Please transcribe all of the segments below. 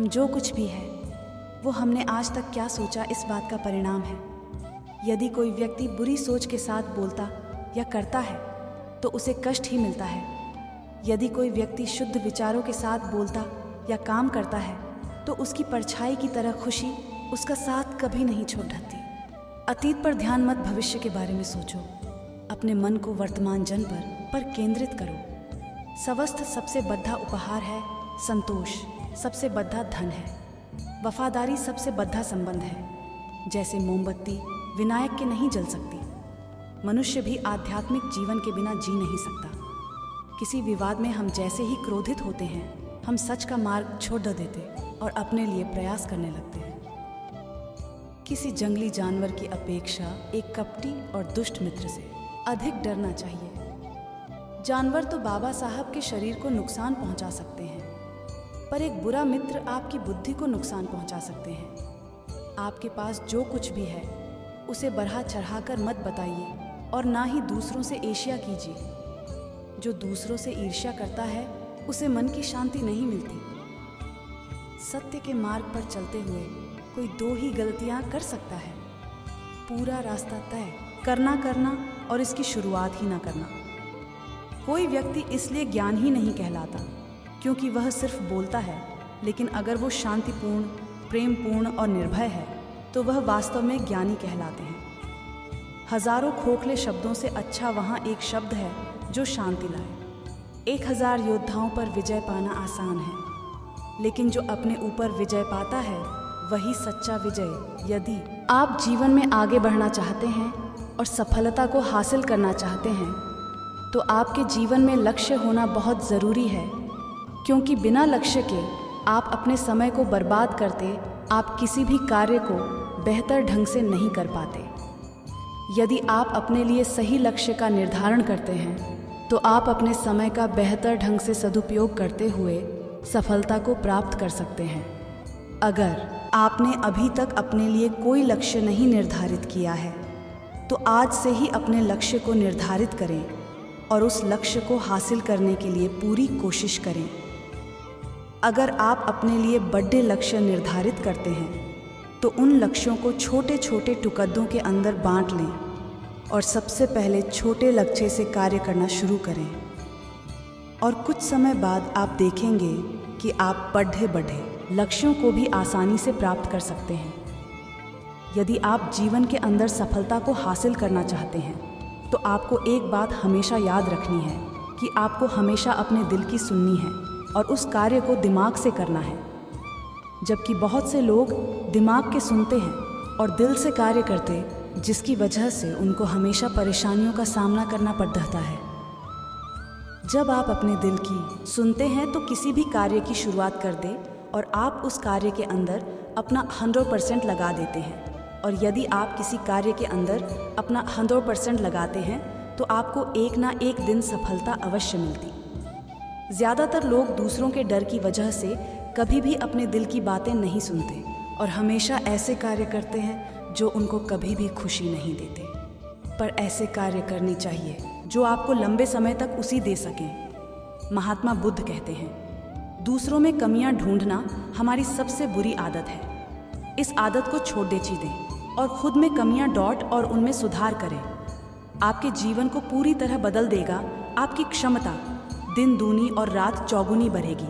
हम जो कुछ भी है वो हमने आज तक क्या सोचा इस बात का परिणाम है। यदि कोई व्यक्ति बुरी सोच के साथ बोलता या करता है तो उसे कष्ट ही मिलता है। यदि कोई व्यक्ति शुद्ध विचारों के साथ बोलता या काम करता है तो उसकी परछाई की तरह खुशी उसका साथ कभी नहीं छोड़ देती। अतीत पर ध्यान मत, भविष्य के बारे में सोचो। अपने मन को वर्तमान जन पर केंद्रित करो। स्वस्थ सबसे बड़ा उपहार है, संतोष सबसे बड़ा धन है, वफादारी सबसे बड़ा संबंध है। जैसे मोमबत्ती विनायक के नहीं जल सकती, मनुष्य भी आध्यात्मिक जीवन के बिना जी नहीं सकता। किसी विवाद में हम जैसे ही क्रोधित होते हैं, हम सच का मार्ग छोड़ देते और अपने लिए प्रयास करने लगते हैं। किसी जंगली जानवर की अपेक्षा एक कपटी और दुष्ट मित्र से अधिक डरना चाहिए। जानवर तो बाबा साहब के शरीर को नुकसान पहुंचा सकते हैं, पर एक बुरा मित्र आपकी बुद्धि को नुकसान पहुंचा सकते हैं। आपके पास जो कुछ भी है उसे बढ़ा चढ़ाकर मत बताइए और ना ही दूसरों से ईर्ष्या कीजिए। जो दूसरों से ईर्ष्या करता है उसे मन की शांति नहीं मिलती। सत्य के मार्ग पर चलते हुए कोई दो ही गलतियां कर सकता है, पूरा रास्ता तय करना और इसकी शुरुआत ही ना करना। कोई व्यक्ति इसलिए ज्ञान ही नहीं कहलाता क्योंकि वह सिर्फ बोलता है, लेकिन अगर वो शांतिपूर्ण, प्रेमपूर्ण और निर्भय है तो वह वास्तव में ज्ञानी कहलाते हैं। हजारों खोखले शब्दों से अच्छा वहाँ एक शब्द है जो शांति लाए। 1000 योद्धाओं पर विजय पाना आसान है, लेकिन जो अपने ऊपर विजय पाता है वही सच्चा विजय। यदि आप जीवन में आगे बढ़ना चाहते हैं और सफलता को हासिल करना चाहते हैं तो आपके जीवन में लक्ष्य होना बहुत ज़रूरी है, क्योंकि बिना लक्ष्य के आप अपने समय को बर्बाद करते आप किसी भी कार्य को बेहतर ढंग से नहीं कर पाते। यदि आप अपने लिए सही लक्ष्य का निर्धारण करते हैं तो आप अपने समय का बेहतर ढंग से सदुपयोग करते हुए सफलता को प्राप्त कर सकते हैं। अगर आपने अभी तक अपने लिए कोई लक्ष्य नहीं निर्धारित किया है तो आज से ही अपने लक्ष्य को निर्धारित करें और उस लक्ष्य को हासिल करने के लिए पूरी कोशिश करें। अगर आप अपने लिए बड़े लक्ष्य निर्धारित करते हैं तो उन लक्ष्यों को छोटे छोटे टुकड़ों के अंदर बांट लें और सबसे पहले छोटे लक्ष्य से कार्य करना शुरू करें। और कुछ समय बाद आप देखेंगे कि आप बड़े लक्ष्यों को भी आसानी से प्राप्त कर सकते हैं। यदि आप जीवन के अंदर सफलता को हासिल करना चाहते हैं तो आपको एक बात हमेशा याद रखनी है कि आपको हमेशा अपने दिल की सुननी है और उस कार्य को दिमाग से करना है। जबकि बहुत से लोग दिमाग के सुनते हैं और दिल से कार्य करते, जिसकी वजह से उनको हमेशा परेशानियों का सामना करना पड़ रहता है। जब आप अपने दिल की सुनते हैं तो किसी भी कार्य की शुरुआत कर दें और आप उस कार्य के अंदर अपना 100% लगा देते हैं। और यदि आप किसी कार्य के अंदर अपना 100% लगाते हैं तो आपको एक ना एक दिन सफलता अवश्य मिलती। ज़्यादातर लोग दूसरों के डर की वजह से कभी भी अपने दिल की बातें नहीं सुनते और हमेशा ऐसे कार्य करते हैं जो उनको कभी भी खुशी नहीं देते। पर ऐसे कार्य करने चाहिए जो आपको लंबे समय तक उसी दे सकें। महात्मा बुद्ध कहते हैं, दूसरों में कमियां ढूंढना हमारी सबसे बुरी आदत है। इस आदत को छोड़ दें और खुद में कमियां ढूंढ और उनमें सुधार करें। आपके जीवन को पूरी तरह बदल देगा। आपकी क्षमता दिन दूनी और रात चौगुनी बढ़ेगी।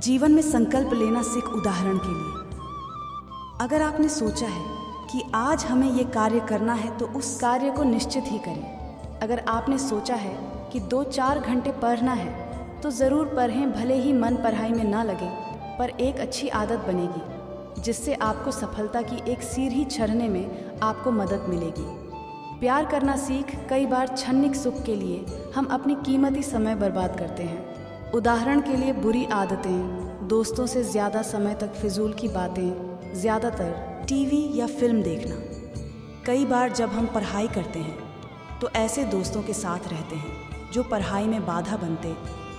जीवन में संकल्प लेना सीख। उदाहरण के लिए, अगर आपने सोचा है कि आज हमें ये कार्य करना है तो उस कार्य को निश्चित ही करें। अगर आपने सोचा है कि 2-4 घंटे पढ़ना है तो ज़रूर पढ़ें, भले ही मन पढ़ाई में ना लगे, पर एक अच्छी आदत बनेगी जिससे आपको सफलता की एक सीढ़ी चढ़ने में आपको मदद मिलेगी। प्यार करना सीख। कई बार क्षणिक सुख के लिए हम अपनी कीमती समय बर्बाद करते हैं। उदाहरण के लिए, बुरी आदतें, दोस्तों से ज़्यादा समय तक फिजूल की बातें, ज़्यादातर टीवी या फिल्म देखना। कई बार जब हम पढ़ाई करते हैं तो ऐसे दोस्तों के साथ रहते हैं जो पढ़ाई में बाधा बनते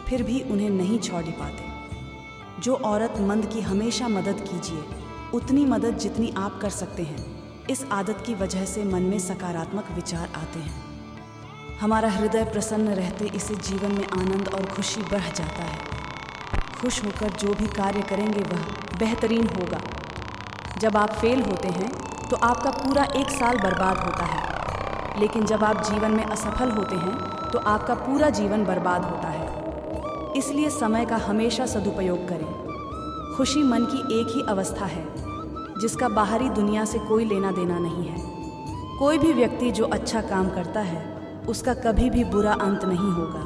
फिर भी उन्हें नहीं छोड़ पाते। जो औरत मंद की हमेशा मदद कीजिए, उतनी मदद जितनी आप कर सकते हैं। इस आदत की वजह से मन में सकारात्मक विचार आते हैं। हमारा हृदय प्रसन्न रहते इससे जीवन में आनंद और खुशी बढ़ जाता है। खुश होकर जो भी कार्य करेंगे वह बेहतरीन होगा। जब आप फेल होते हैं तो आपका पूरा एक साल बर्बाद होता है, लेकिन जब आप जीवन में असफल होते हैं तो आपका पूरा जीवन बर्बाद होता है। इसलिए समय का हमेशा सदुपयोग करें। खुशी मन की एक ही अवस्था है जिसका बाहरी दुनिया से कोई लेना देना नहीं है। कोई भी व्यक्ति जो अच्छा काम करता है उसका कभी भी बुरा अंत नहीं होगा,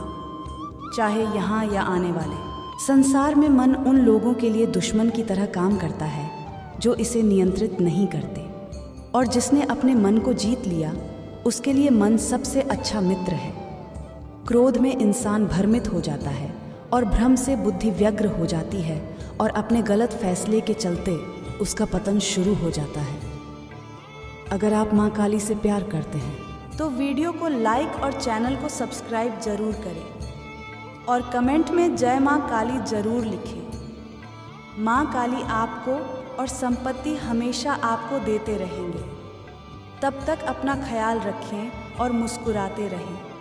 चाहे यहाँ या आने वाले। संसार में मन उन लोगों के लिए दुश्मन की तरह काम करता है जो इसे नियंत्रित नहीं करते, और जिसने अपने मन को जीत लिया उसके लिए मन सबसे अच्छा मित्र है। क्रोध में इंसान भ्रमित हो जाता है और भ्रम से बुद्धि व्यग्र हो जाती है और अपने गलत फैसले के चलते उसका पतन शुरू हो जाता है। अगर आप माँ काली से प्यार करते हैं तो वीडियो को लाइक और चैनल को सब्सक्राइब जरूर करें और कमेंट में जय माँ काली जरूर लिखें। माँ काली आपको और संपत्ति हमेशा आपको देते रहेंगे। तब तक अपना ख्याल रखें और मुस्कुराते रहें।